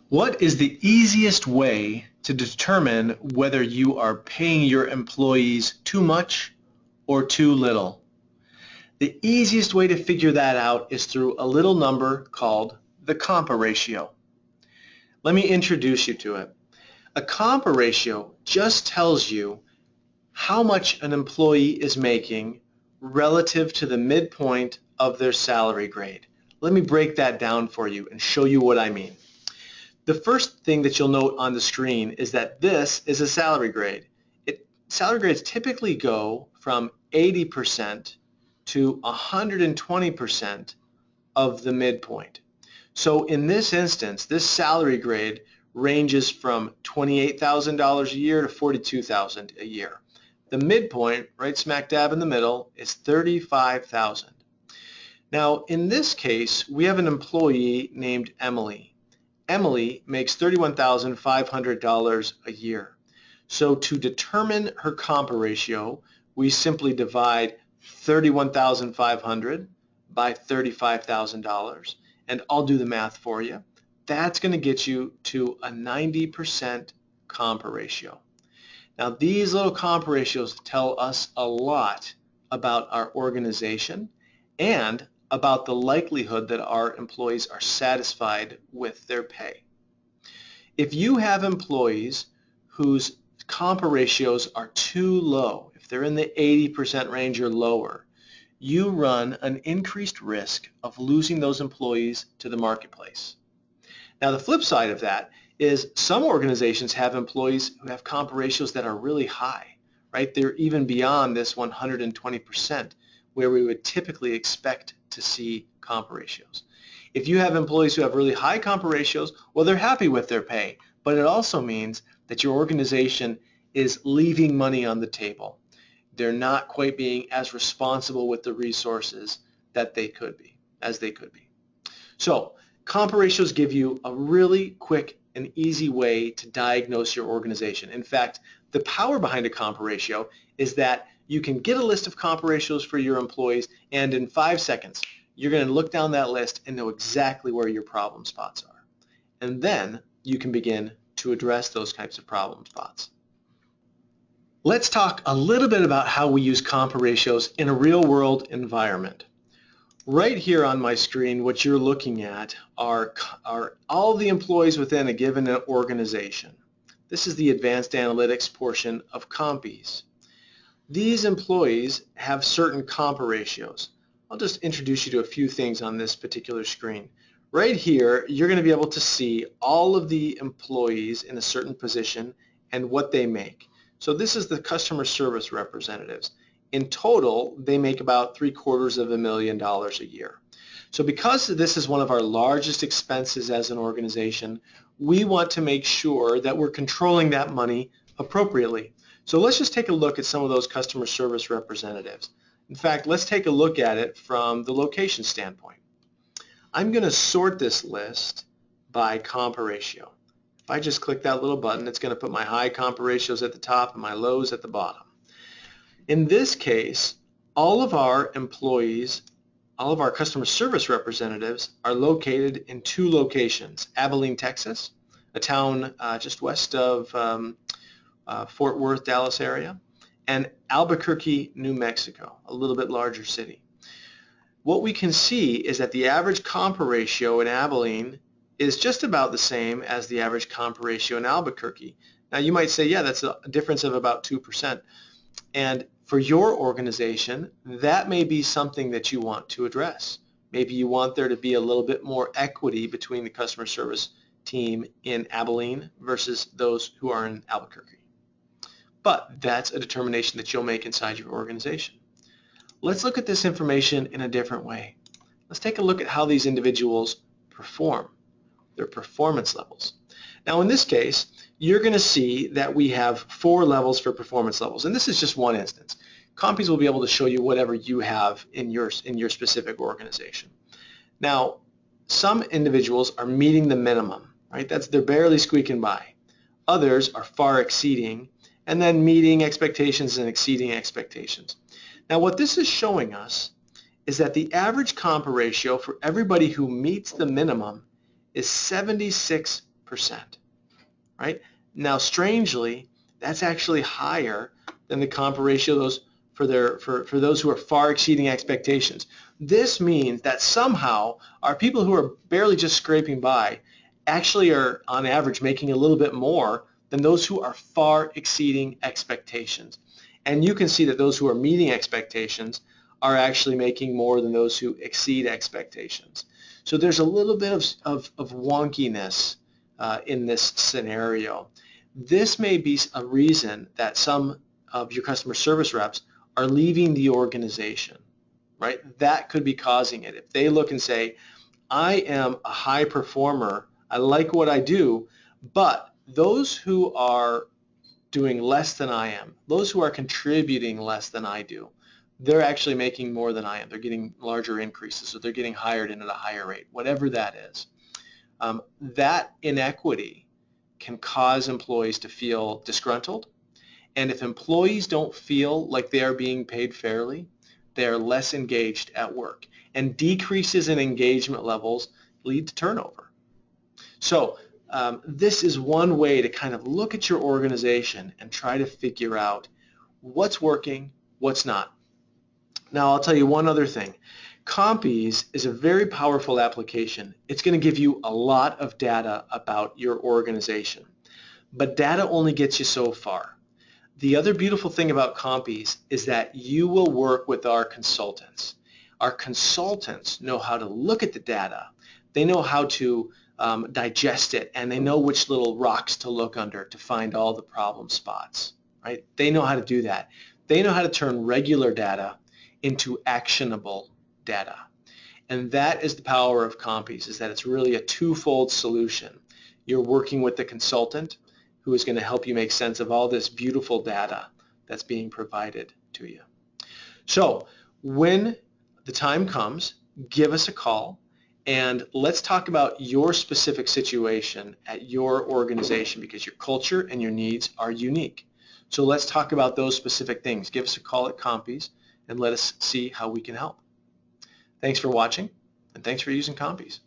What is the easiest way to determine whether you are paying your employees too much or too little? The easiest way to figure that out is through a little number called the Compa ratio. Let me introduce you to it. A Compa ratio just tells you how much an employee is making relative to the midpoint of their salary grade. Let me break that down for you and show you what I mean. The first thing that you'll note on the screen is that this is a salary grade. Salary grades typically go from 80% to 120% of the midpoint. So in this instance, this salary grade ranges from $28,000 a year to $42,000 a year. The midpoint, right smack dab in the middle, is $35,000. Now in this case, we have an employee named Emily. Emily makes $31,500 a year. So to determine her Compa ratio, we simply divide $31,500 by $35,000, and I'll do the math for you. That's going to get you to a 90% Compa ratio. Now these little Compa ratios tell us a lot about our organization and about the likelihood that our employees are satisfied with their pay. If you have employees whose Compa ratios are too low, if they're in the 80% range or lower, you run an increased risk of losing those employees to the marketplace. Now the flip side of that is some organizations have employees who have Compa ratios that are really high, right? They're even beyond this 120% where we would typically expect to see Compa ratios. If you have employees who have really high Compa ratios, well, they're happy with their pay, but it also means that your organization is leaving money on the table. They're not quite being as responsible with the resources that they could be, as they could be. So Compa ratios give you a really quick and easy way to diagnose your organization. In fact, the power behind a Compa ratio is that you can get a list of Compa ratios for your employees, and in 5 seconds, you're going to look down that list and know exactly where your problem spots are. And then you can begin to address those types of problem spots. Let's talk a little bit about how we use Compa ratios in a real-world environment. Right here on my screen, what you're looking at are all the employees within a given organization. This is the advanced analytics portion of Compies. These employees have certain Compa ratios. I'll just introduce you to a few things on this particular screen. Right here, you're going to be able to see all of the employees in a certain position and what they make. So this is the customer service representatives. In total, they make about $750,000 a year. So because this is one of our largest expenses as an organization, we want to make sure that we're controlling that money appropriately. So let's just take a look at some of those customer service representatives. In fact, let's take a look at it from the location standpoint. I'm going to sort this list by Compa ratio. If I just click that little button, it's going to put my high Compa ratios at the top and my lows at the bottom. In this case, all of our employees, all of our customer service representatives are located in 2 locations: Abilene, Texas, a town just west of Fort Worth, Dallas area, and Albuquerque, New Mexico, a little bit larger city. What we can see is that the average Compa ratio in Abilene is just about the same as the average Compa ratio in Albuquerque. Now you might say, yeah, that's a difference of about 2%. And for your organization, that may be something that you want to address. Maybe you want there to be a little bit more equity between the customer service team in Abilene versus those who are in Albuquerque. But that's a determination that you'll make inside your organization. Let's look at this information in a different way. Let's take a look at how these individuals perform, their performance levels. Now in this case, you're going to see that we have 4 levels for performance levels, and this is just one instance. Compies will be able to show you whatever you have in your specific organization. Now, some individuals are meeting the minimum, right? They're barely squeaking by. Others are far exceeding, and then meeting expectations and exceeding expectations. Now, what this is showing us is that the average Compa ratio for everybody who meets the minimum is 76%. right? Now, strangely, that's actually higher than the Compa-Ratio for those who are far exceeding expectations. This means that somehow our people who are barely just scraping by actually are, on average, making a little bit more than those who are far exceeding expectations. And you can see that those who are meeting expectations are actually making more than those who exceed expectations. So there's a little bit of wonkiness in this scenario. This may be a reason that some of your customer service reps are leaving the organization, right? That could be causing it. If they look and say, I am a high performer, I like what I do, but those who are doing less than I am, those who are contributing less than I do, they're actually making more than I am. They're getting larger increases, so they're getting hired in at a higher rate, whatever that is. That inequity can cause employees to feel disgruntled, and if employees don't feel like they are being paid fairly, they are less engaged at work, and decreases in engagement levels lead to turnover. So this is one way to kind of look at your organization and try to figure out what's working, what's not. Now, I'll tell you one other thing. Compies is a very powerful application. It's going to give you a lot of data about your organization, but data only gets you so far. The other beautiful thing about Compies is that you will work with our consultants. Our consultants know how to look at the data. They know how to digest it, and they know which little rocks to look under to find all the problem spots, right? They know how to do that. They know how to turn regular data into actionable data. And that is the power of Compies, is that it's really a twofold solution. You're working with the consultant who is going to help you make sense of all this beautiful data that's being provided to you. So when the time comes, give us a call and let's talk about your specific situation at your organization, because your culture and your needs are unique. So let's talk about those specific things. Give us a call at Compies and let us see how we can help. Thanks for watching, and thanks for using Compies.